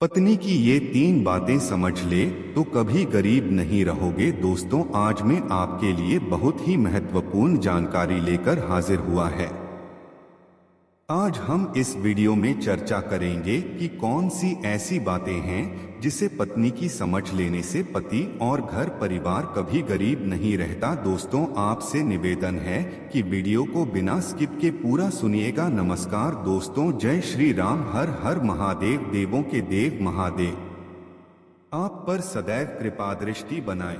पत्नी की ये 3 बातें समझ ले तो कभी गरीब नहीं रहोगे। दोस्तों, आज मैं आपके लिए बहुत ही महत्वपूर्ण जानकारी लेकर हाजिर हुआ है। आज हम इस वीडियो में चर्चा करेंगे कि कौन सी ऐसी बातें हैं जिसे पत्नी की समझ लेने से पति और घर परिवार कभी गरीब नहीं रहता। दोस्तों, आपसे निवेदन है कि वीडियो को बिना स्किप के पूरा सुनिएगा। नमस्कार दोस्तों, जय श्री राम। हर हर महादेव। देवों के देव महादेव आप पर सदैव कृपा दृष्टि बनाए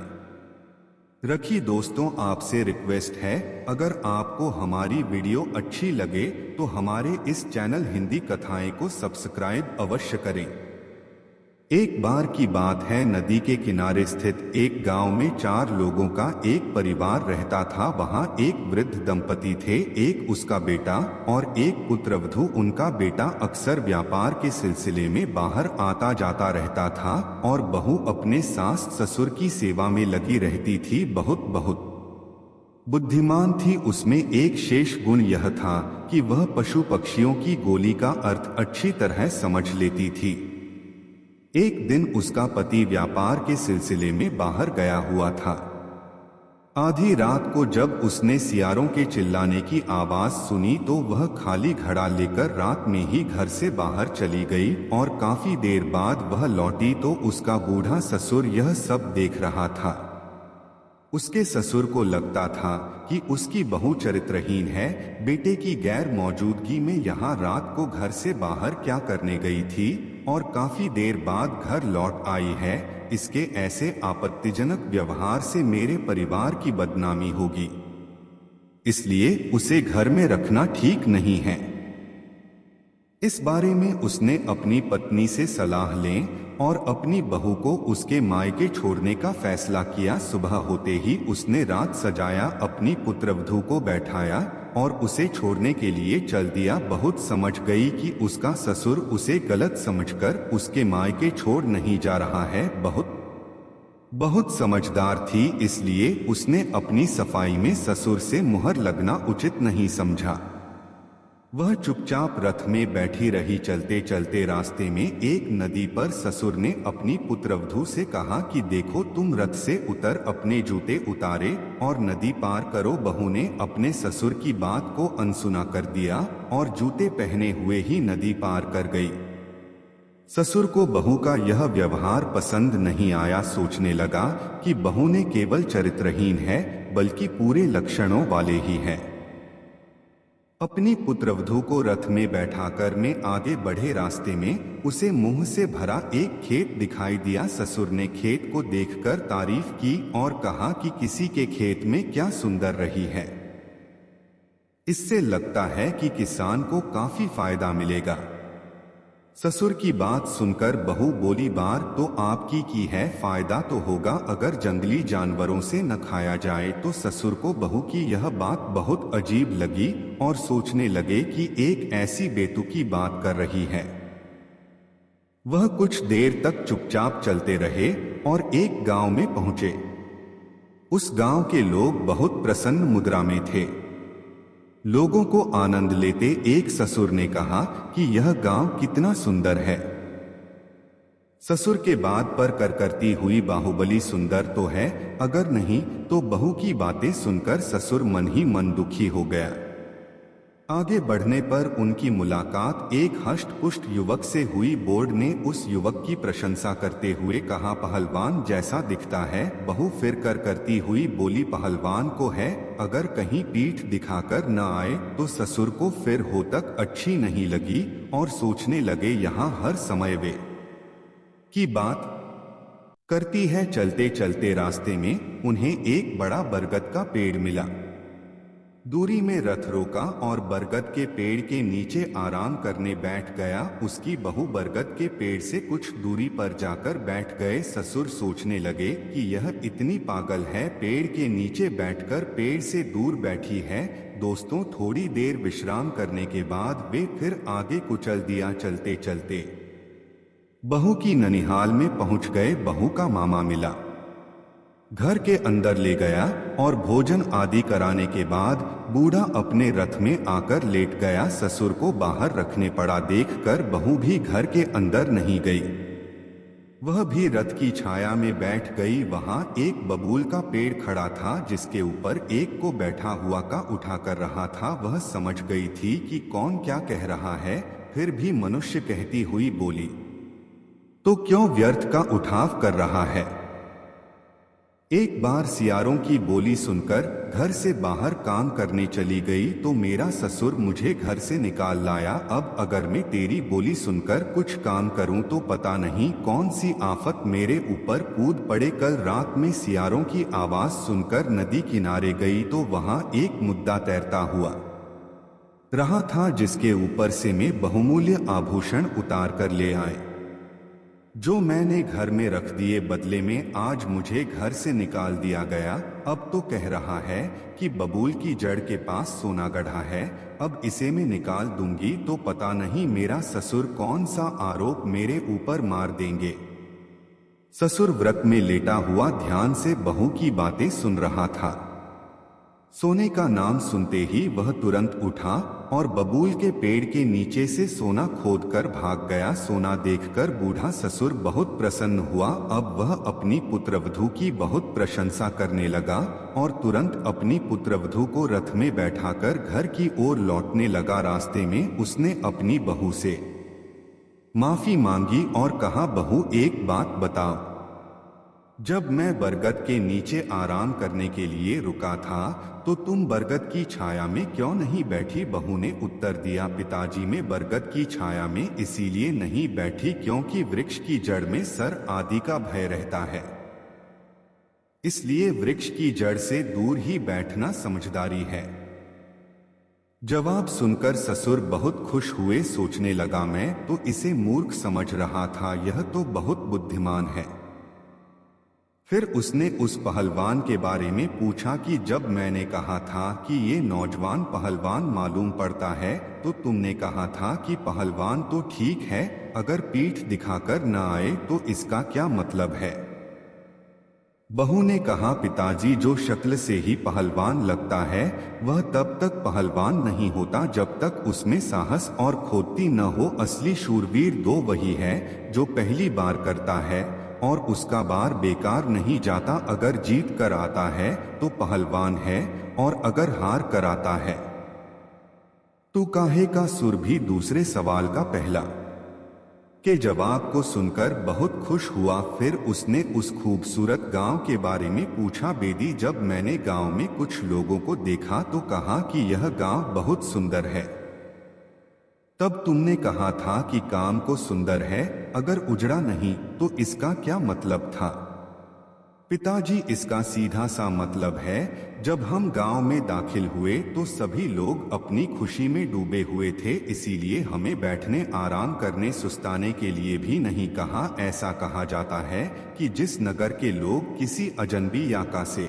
रखी। दोस्तों, आपसे रिक्वेस्ट है, अगर आपको हमारी वीडियो अच्छी लगे तो हमारे इस चैनल हिंदी कथाएं को सब्सक्राइब अवश्य करें। एक बार की बात है, नदी के किनारे स्थित एक गांव में 4 लोगों का एक परिवार रहता था। वहां एक वृद्ध दंपति थे, एक उसका बेटा और एक पुत्रवधू। उनका बेटा अक्सर व्यापार के सिलसिले में बाहर आता जाता रहता था और बहू अपने सास ससुर की सेवा में लगी रहती थी। बहुत बुद्धिमान थी। उसमें एक शेष गुण यह था कि वह पशु पक्षियों की बोली का अर्थ अच्छी तरह समझ लेती थी। एक दिन उसका पति व्यापार के सिलसिले में बाहर गया हुआ था। आधी रात को जब उसने सियारों के चिल्लाने की आवाज सुनी तो वह खाली घड़ा लेकर रात में ही घर से बाहर चली गई और काफी देर बाद वह लौटी तो उसका बूढ़ा ससुर यह सब देख रहा था। उसके ससुर को लगता था कि उसकी बहू चरित्रहीन है, बेटे की गैर मौजूदगी में यहाँ रात को घर से बाहर क्या करने गई थी और काफी देर बाद घर लौट आई है। इसके ऐसे आपत्तिजनक व्यवहार से मेरे परिवार की बदनामी होगी, इसलिए उसे घर में रखना ठीक नहीं है। इस बारे में उसने अपनी पत्नी से सलाह लें और अपनी बहू को उसके मायके छोड़ने का फैसला किया। सुबह होते ही उसने रात सजाया, अपनी पुत्रवधू को बैठाया और उसे छोड़ने के लिए चल दिया। बहुत समझ गई कि उसका ससुर उसे गलत समझकर उसके मायके छोड़ नहीं जा रहा है। बहुत समझदार थी, इसलिए उसने अपनी सफाई में ससुर से मुहर लगना उचित नहीं समझा। वह चुपचाप रथ में बैठी रही। चलते चलते रास्ते में एक नदी पर ससुर ने अपनी पुत्रवधू से कहा कि देखो, तुम रथ से उतर, अपने जूते उतारे और नदी पार करो। बहू ने अपने ससुर की बात को अनसुना कर दिया और जूते पहने हुए ही नदी पार कर गई। ससुर को बहू का यह व्यवहार पसंद नहीं आया। सोचने लगा कि बहू ने केवल चरित्रहीन है, बल्कि पूरे लक्षणों वाले ही है। अपनी पुत्रवधू को रथ में बैठाकर में आगे बढ़े। रास्ते में उसे मुंह से भरा एक खेत दिखाई दिया। ससुर ने खेत को देखकर तारीफ की और कहा कि किसी के खेत में क्या सुंदर रही है, इससे लगता है कि किसान को काफी फायदा मिलेगा। ससुर की बात सुनकर बहू बोली, बार तो आपकी की है, फायदा तो होगा अगर जंगली जानवरों से न खाया जाए। तो ससुर को बहू की यह बात बहुत अजीब लगी और सोचने लगे कि एक ऐसी बेतुकी बात कर रही है। वह कुछ देर तक चुपचाप चलते रहे और एक गांव में पहुंचे। उस गांव के लोग बहुत प्रसन्न मुद्रा में थे। लोगों को आनंद लेते एक ससुर ने कहा कि यह गांव कितना सुंदर है। ससुर के बात पर करती हुई बाहुबली सुंदर तो है, अगर नहीं तो बहू की बातें सुनकर ससुर मन ही मन दुखी हो गया। आगे बढ़ने पर उनकी मुलाकात एक हष्ट-पुष्ट युवक से हुई। बोर्ड ने उस युवक की प्रशंसा करते हुए कहा, पहलवान जैसा दिखता है। बहू फिर करती हुई बोली, पहलवान को है, अगर कहीं पीठ दिखाकर न आए। तो ससुर को फिर हो तक अच्छी नहीं लगी और सोचने लगे यहाँ हर समय वे की बात करती है। चलते चलते रास्ते में उन्हें एक बड़ा बरगद का पेड़ मिला। दूरी में रथ रोका और बरगद के पेड़ के नीचे आराम करने बैठ गया। उसकी बहू बरगद के पेड़ से कुछ दूरी पर जाकर बैठ गए। ससुर सोचने लगे कि यह इतनी पागल है, पेड़ के नीचे बैठकर पेड़ से दूर बैठी है। दोस्तों, थोड़ी देर विश्राम करने के बाद वे फिर आगे कुचल दिया। चलते चलते बहू की ननिहाल में पहुंच गए। बहू का मामा मिला, घर के अंदर ले गया और भोजन आदि कराने के बाद बूढ़ा अपने रथ में आकर लेट गया। ससुर को बाहर रखने पड़ा। देखकर बहू भी घर के अंदर नहीं गई। वह भी रथ की छाया में बैठ गई। वहां एक बबूल का पेड़ खड़ा था जिसके ऊपर एक को बैठा हुआ का उठा कर रहा था। वह समझ गई थी कि कौन क्या कह रहा है, फिर भी मनुष्य कहती हुई बोली, तो क्यों व्यर्थ का उठाव कर रहा है। एक बार सियारों की बोली सुनकर घर से बाहर काम करने चली गई तो मेरा ससुर मुझे घर से निकाल लाया। अब अगर मैं तेरी बोली सुनकर कुछ काम करूं तो पता नहीं कौन सी आफत मेरे ऊपर कूद पड़े। कल रात में सियारों की आवाज सुनकर नदी किनारे गई तो वहां एक मुद्दा तैरता हुआ रहा था जिसके ऊपर से मैं बहुमूल्य आभूषण उतार कर ले आए, जो मैंने घर में रख दिए। बदले में आज मुझे घर से निकाल दिया गया। अब तो कह रहा है कि बबूल की जड़ के पास सोना गढ़ा है, अब इसे मैं निकाल दूंगी तो पता नहीं मेरा ससुर कौन सा आरोप मेरे ऊपर मार देंगे। ससुर व्रत में लेटा हुआ ध्यान से बहू की बातें सुन रहा था। सोने का नाम सुनते ही वह तुरंत उठा और बबूल के पेड़ के नीचे से सोना खोदकर भाग गया। सोना देखकर बूढ़ा ससुर बहुत प्रसन्न हुआ। अब वह अपनी पुत्रवधू की बहुत प्रशंसा करने लगा और तुरंत अपनी पुत्रवधू को रथ में बैठाकर घर की ओर लौटने लगा। रास्ते में उसने अपनी बहू से माफी मांगी और कहा, बहू एक बात बताओ, जब मैं बरगद के नीचे आराम करने के लिए रुका था तो तुम बरगद की छाया में क्यों नहीं बैठी। बहू ने उत्तर दिया, पिताजी मैं बरगद की छाया में इसीलिए नहीं बैठी क्योंकि वृक्ष की जड़ में सर आदि का भय रहता है, इसलिए वृक्ष की जड़ से दूर ही बैठना समझदारी है। जवाब सुनकर ससुर बहुत खुश हुए। सोचने लगा, मैं तो इसे मूर्ख समझ रहा था, यह तो बहुत बुद्धिमान है। फिर उसने उस पहलवान के बारे में पूछा कि जब मैंने कहा था कि ये नौजवान पहलवान मालूम पड़ता है तो तुमने कहा था कि पहलवान तो ठीक है, अगर पीठ दिखाकर न आए तो इसका क्या मतलब है। बहू ने कहा, पिताजी जो शक्ल से ही पहलवान लगता है वह तब तक पहलवान नहीं होता जब तक उसमें साहस और खोदती न हो। असली शूरवीर दो वही है जो पहली बार करता है और उसका बार बेकार नहीं जाता। अगर जीत कर आता है तो पहलवान है और अगर हार कर आता है तो काहे का सुर। भी दूसरे सवाल का पहला के जवाब को सुनकर बहुत खुश हुआ। फिर उसने उस खूबसूरत गांव के बारे में पूछा, बेदी जब मैंने गांव में कुछ लोगों को देखा तो कहा कि यह गांव बहुत सुंदर है, तब तुमने कहा था कि काम को सुंदर है, अगर उजड़ा नहीं तो इसका क्या मतलब था। पिताजी इसका सीधा सा मतलब है, जब हम गांव में दाखिल हुए तो सभी लोग अपनी खुशी में डूबे हुए थे, इसीलिए हमें बैठने आराम करने सुस्ताने के लिए भी नहीं कहा। ऐसा कहा जाता है कि जिस नगर के लोग किसी अजनबी याका से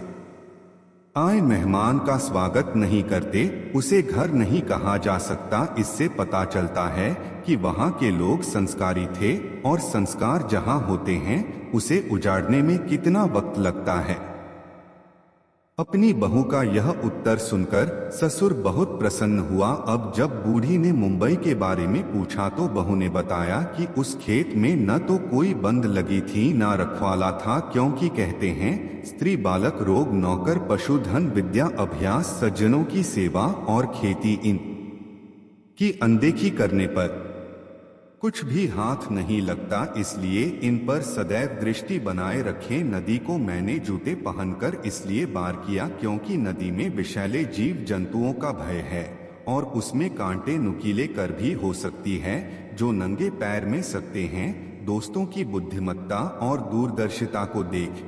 आए मेहमान का स्वागत नहीं करते उसे घर नहीं कहा जा सकता। इससे पता चलता है कि वहाँ के लोग संस्कारी थे और संस्कार जहाँ होते हैं उसे उजाड़ने में कितना वक्त लगता है। अपनी बहू का यह उत्तर सुनकर ससुर बहुत प्रसन्न हुआ। अब जब बूढ़ी ने मुंबई के बारे में पूछा तो बहू ने बताया कि उस खेत में न तो कोई बंद लगी थी न रखवाला था, क्योंकि कहते हैं स्त्री बालक रोग नौकर पशुधन विद्या अभ्यास सज्जनों की सेवा और खेती इन की अनदेखी करने पर कुछ भी हाथ नहीं लगता, इसलिए इन पर सदैव दृष्टि बनाए रखें। नदी को मैंने जूते पहनकर इसलिए पार किया क्योंकि नदी में विषैले जीव जंतुओं का भय है और उसमें कांटे नुकीले कर भी हो सकती है जो नंगे पैर में सकते हैं। दोस्तों की बुद्धिमत्ता और दूरदर्शिता को देख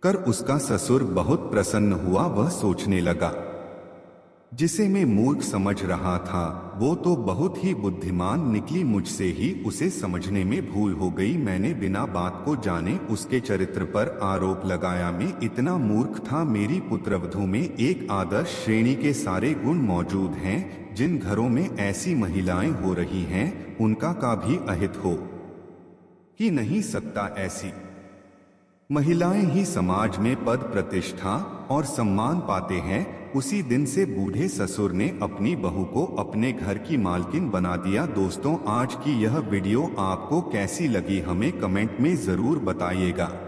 कर उसका ससुर बहुत प्रसन्न हुआ। वह सोचने लगा, जिसे मैं मूर्ख समझ रहा था वो तो बहुत ही बुद्धिमान निकली, मुझसे ही उसे समझने में भूल हो गई। मैंने बिना बात को जाने उसके चरित्र पर आरोप लगाया। मैं इतना मूर्ख था। मेरी पुत्रवधू में एक आदर्श श्रेणी के सारे गुण मौजूद हैं। जिन घरों में ऐसी महिलाएं हो रही हैं उनका का भी अहित हो ही नहीं सकता। ऐसी महिलाएं ही समाज में पद प्रतिष्ठा और सम्मान पाते हैं। उसी दिन से बूढ़े ससुर ने अपनी बहू को अपने घर की मालकिन बना दिया। दोस्तों, आज की यह वीडियो आपको कैसी लगी हमें कमेंट में जरूर बताइएगा।